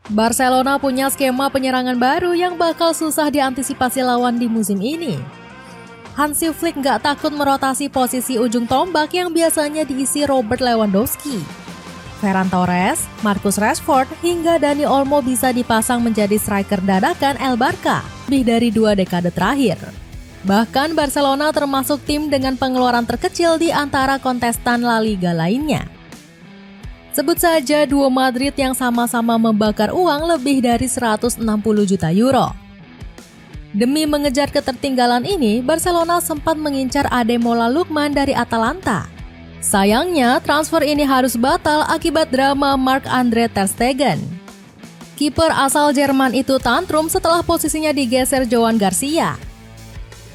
Barcelona punya skema penyerangan baru yang bakal susah diantisipasi lawan di musim ini. Hansi Flick nggak takut merotasi posisi ujung tombak yang biasanya diisi Robert Lewandowski. Ferran Torres, Marcus Rashford, hingga Dani Olmo bisa dipasang menjadi striker dadakan El Barca lebih dari 2 dekade terakhir. Bahkan Barcelona termasuk tim dengan pengeluaran terkecil di antara kontestan La Liga lainnya. Sebut saja duo Madrid yang sama-sama membakar uang lebih dari 160 juta euro. Demi mengejar ketertinggalan ini, Barcelona sempat mengincar Ademola Lookman dari Atalanta. Sayangnya, transfer ini harus batal akibat drama Marc-Andre ter Stegen. Kiper asal Jerman itu tantrum setelah posisinya digeser Joan Garcia.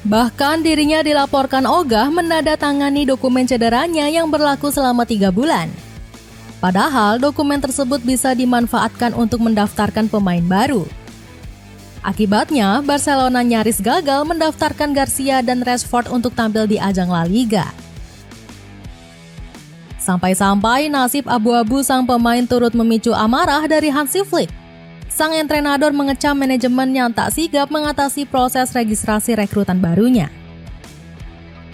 Bahkan dirinya dilaporkan ogah menandatangani dokumen cederanya yang berlaku selama 3 bulan. Padahal dokumen tersebut bisa dimanfaatkan untuk mendaftarkan pemain baru. Akibatnya, Barcelona nyaris gagal mendaftarkan Garcia dan Rashford untuk tampil di ajang La Liga. Sampai-sampai nasib abu-abu sang pemain turut memicu amarah dari Hansi Flick. Sang entrenador mengecam manajemen yang tak sigap mengatasi proses registrasi rekrutan barunya.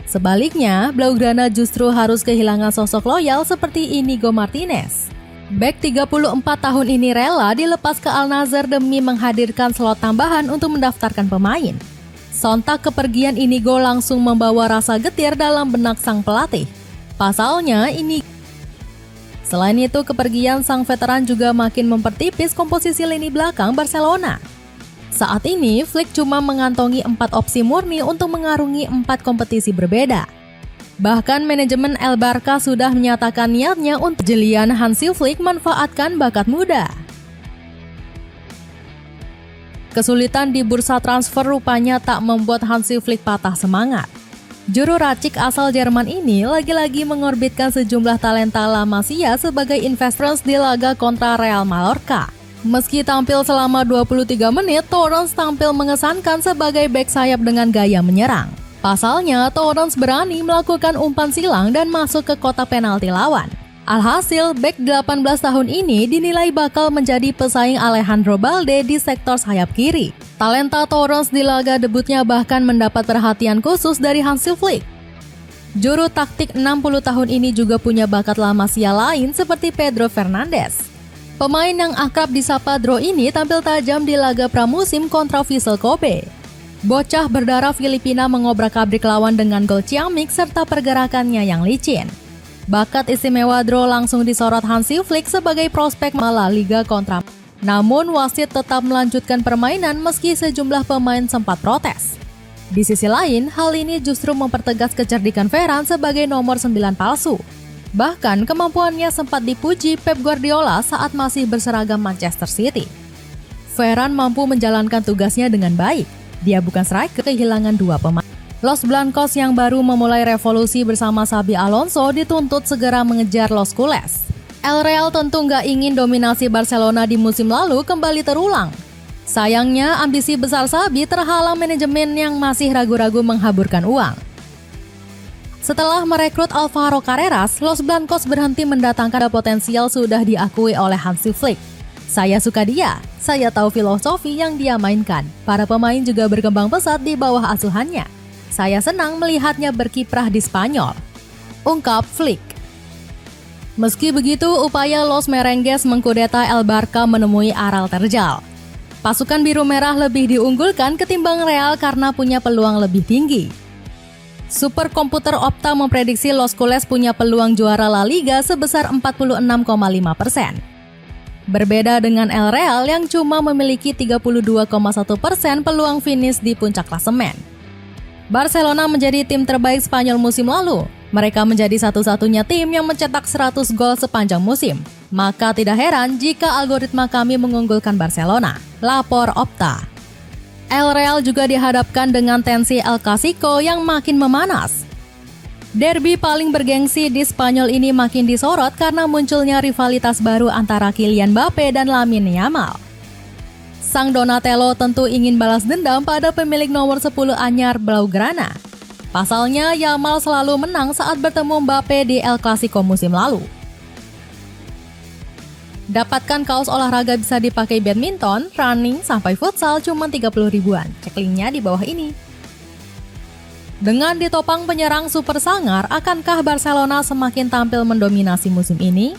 Sebaliknya, Blaugrana justru harus kehilangan sosok loyal seperti Inigo Martinez. Bek 34 tahun ini rela dilepas ke Al-Nassr demi menghadirkan slot tambahan untuk mendaftarkan pemain. Sontak kepergian Inigo langsung membawa rasa getir dalam benak sang pelatih. Pasalnya, selain itu, kepergian sang veteran juga makin mempertipis komposisi lini belakang Barcelona. Saat ini, Flick cuma mengantongi 4 opsi murni untuk mengarungi 4 kompetisi berbeda. Bahkan manajemen El Barca sudah menyatakan niatnya untuk jelian Hansi Flick manfaatkan bakat muda. Kesulitan di bursa transfer rupanya tak membuat Hansi Flick patah semangat. Juru racik asal Jerman ini lagi-lagi mengorbitkan sejumlah talenta La Masia sebagai investors di laga kontra Real Mallorca. Meski tampil selama 23 menit, Torrens tampil mengesankan sebagai bek sayap dengan gaya menyerang. Pasalnya, Torrens berani melakukan umpan silang dan masuk ke kotak penalti lawan. Alhasil, bek 18 tahun ini dinilai bakal menjadi pesaing Alejandro Balde di sektor sayap kiri. Talenta Torrens di laga debutnya bahkan mendapat perhatian khusus dari Hansi Flick. Juru taktik 60 tahun ini juga punya bakat La Masia lain seperti Pedro Fernandes. Pemain yang akrab disapa Dro ini tampil tajam di laga pramusim kontra Vissel Kobe. Bocah berdarah Filipina mengobrak-abrik lawan dengan gol ciamik serta pergerakannya yang licin. Bakat istimewa Dro langsung disorot Hansi Flick sebagai prospek La Liga kontra. Namun wasit tetap melanjutkan permainan meski sejumlah pemain sempat protes. Di sisi lain, hal ini justru mempertegas kecerdikan Ferran sebagai nomor 9 palsu. Bahkan kemampuannya sempat dipuji Pep Guardiola saat masih berseragam Manchester City. Ferran mampu menjalankan tugasnya dengan baik. Dia bukan striker, kehilangan 2 pemain. Los Blancos yang baru memulai revolusi bersama Xabi Alonso dituntut segera mengejar Los Culés. El Real tentu nggak ingin dominasi Barcelona di musim lalu kembali terulang. Sayangnya, ambisi besar Xabi terhalang manajemen yang masih ragu-ragu menghaburkan uang. Setelah merekrut Alvaro Carreras, Los Blancos berhenti mendatangkan potensial sudah diakui oleh Hansi Flick. Saya suka dia, saya tahu filosofi yang dia mainkan. Para pemain juga berkembang pesat di bawah asuhannya. Saya senang melihatnya berkiprah di Spanyol, ungkap Flick. Meski begitu, upaya Los Merengues mengkudeta El Barca menemui aral terjal. Pasukan biru merah lebih diunggulkan ketimbang Real karena punya peluang lebih tinggi. Superkomputer Opta memprediksi Los Culés punya peluang juara La Liga sebesar 46,5%. Berbeda dengan El Real yang cuma memiliki 32,1% peluang finish di puncak klasemen. Barcelona menjadi tim terbaik Spanyol musim lalu. Mereka menjadi satu-satunya tim yang mencetak 100 gol sepanjang musim. Maka tidak heran jika algoritma kami mengunggulkan Barcelona, lapor Opta. El Real juga dihadapkan dengan tensi El Clasico yang makin memanas. Derby paling bergengsi di Spanyol ini makin disorot karena munculnya rivalitas baru antara Kylian Mbappe dan Lamine Yamal. Sang Donatello tentu ingin balas dendam pada pemilik nomor 10 anyar Blaugrana. Pasalnya, Yamal selalu menang saat bertemu Mbappe di El Clasico musim lalu. Dapatkan kaos olahraga bisa dipakai badminton, running, sampai futsal cuma 30 ribuan. Cek linknya di bawah ini. Dengan ditopang penyerang super sangar, akankah Barcelona semakin tampil mendominasi musim ini?